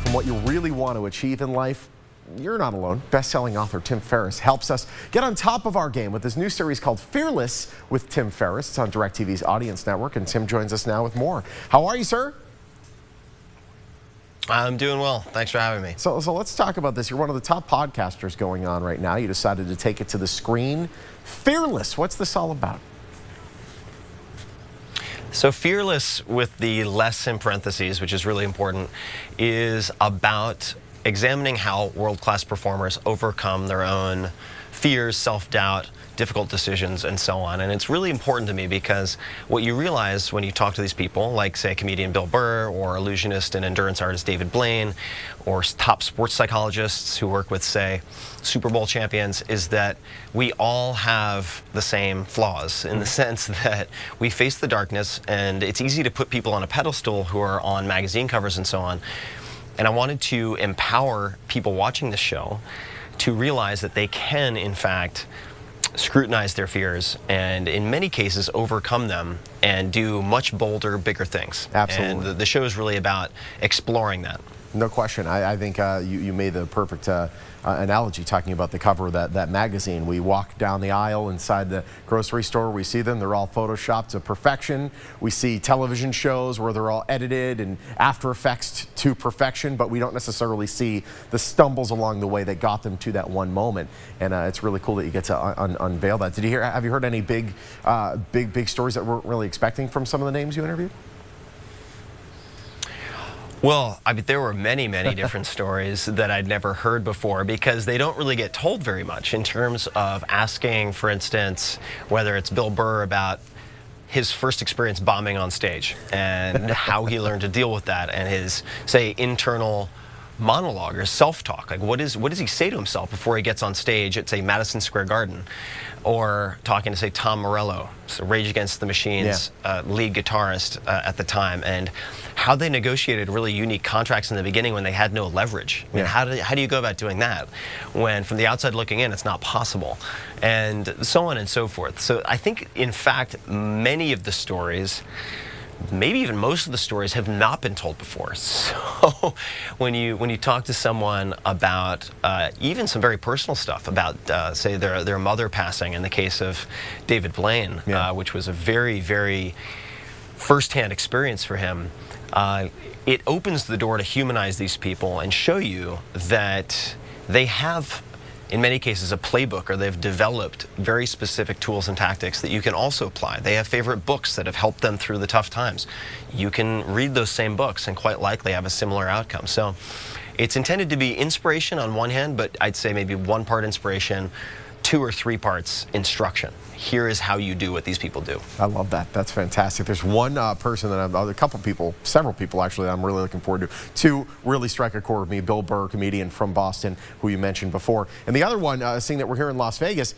from what you really want to achieve in life, you're not alone. Best-selling author Tim Ferriss helps us get on top of our game with this new series called Fearless with Tim Ferriss. It's on DirecTV's Audience Network, and Tim joins us now with more. How are you, sir? I'm doing well. Thanks for having me. So let's talk about this. You're one of the top podcasters going on right now. You decided to take it to the screen. Fearless, what's this all about? So Fearless, with the less in parentheses, which is really important, is about examining how world-class performers overcome their own fears, self-doubt, difficult decisions, and so on. And it's really important to me because what you realize when you talk to these people, like, say, comedian Bill Burr, or illusionist and endurance artist David Blaine, or top sports psychologists who work with, say, Super Bowl champions, is that we all have the same flaws in the sense that we face the darkness, and it's easy to put people on a pedestal who are on magazine covers and so on. And I wanted to empower people watching this show to realize that they can, in fact, scrutinize their fears and in many cases overcome them and do much bolder, bigger things. Absolutely. And the show is really about exploring that. No question. I think you made the perfect analogy talking about the cover of that magazine. We walk down the aisle inside the grocery store. We see them. They're all photoshopped to perfection. We see television shows where they're all edited and After Effects to perfection, but we don't necessarily see the stumbles along the way that got them to that one moment. And it's really cool that you get to unveil that. Have you heard any big stories that we're really expecting from some of the names you interviewed? Well, I mean, there were many different stories that I'd never heard before because they don't really get told very much in terms of asking, for instance, whether it's Bill Burr about his first experience bombing on stage and how he learned to deal with that, and his, say, internal monologue or self-talk. Like, what does he say to himself before he gets on stage at, say, Madison Square Garden? Or talking to, say, Tom Morello, so Rage Against the Machine's lead guitarist at the time, and how they negotiated really unique contracts in the beginning when they had no leverage. I mean, how do you go about doing that when from the outside looking in it's not possible? And so on and so forth. So I think, in fact, many of the stories, maybe even most of the stories, have not been told before. So when you talk to someone about even some very personal stuff about, say, their mother passing, in the case of David Blaine, which was a very first-hand experience for him, it opens the door to humanize these people and show you that they have, in many cases, a playbook, or they've developed very specific tools and tactics that you can also apply. They have favorite books that have helped them through the tough times. You can read those same books and quite likely have a similar outcome. So it's intended to be inspiration on one hand, but I'd say maybe one part inspiration, 2 or 3 parts instruction. Here is how you do what these people do. I love that. That's fantastic. There's one person that a couple people, several people actually, that I'm really looking forward to. 2 really strike a chord with me. Bill Burr, comedian from Boston, who you mentioned before. And the other one, seeing that we're here in Las Vegas,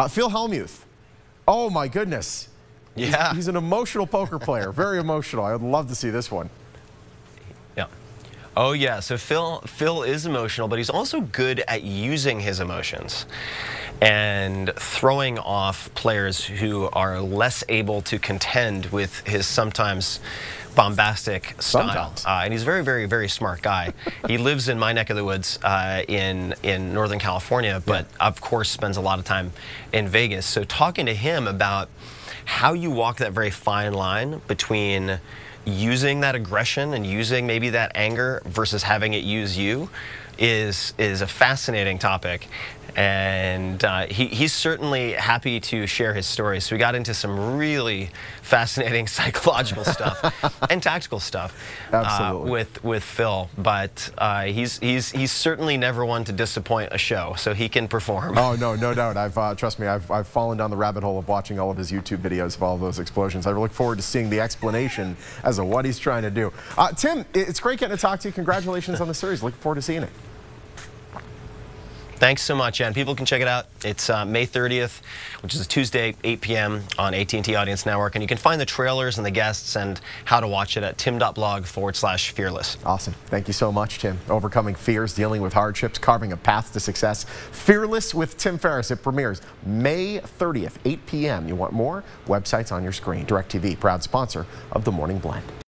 Phil Hellmuth. Oh my goodness. Yeah. He's an emotional poker player. Very emotional. I would love to see this one. Yeah. Oh yeah, so Phil is emotional, but he's also good at using his emotions and throwing off players who are less able to contend with his sometimes bombastic style. And he's a very smart guy. He lives in my neck of the woods in Northern California, but of course spends a lot of time in Vegas. So talking to him about how you walk that very fine line between using that aggression and using maybe that anger versus having it use you is a fascinating topic. And he's certainly happy to share his story. So we got into some really fascinating psychological stuff and tactical stuff with Phil. But he's certainly never one to disappoint a show, so he can perform. Oh no doubt. Trust me, I've fallen down the rabbit hole of watching all of his YouTube videos of all of those explosions. I look forward to seeing the explanation as to what he's trying to do. Tim, it's great getting to talk to you. Congratulations on the series. Looking forward to seeing it. Thanks so much, and people can check it out. It's May 30th, which is a Tuesday, 8 p.m. on AT&T Audience Network, and you can find the trailers and the guests and how to watch it at tim.blog/fearless. Awesome. Thank you so much, Tim. Overcoming fears, dealing with hardships, carving a path to success. Fearless with Tim Ferriss. It premieres May 30th, 8 p.m. You want more? Website's on your screen. DirecTV, proud sponsor of The Morning Blend.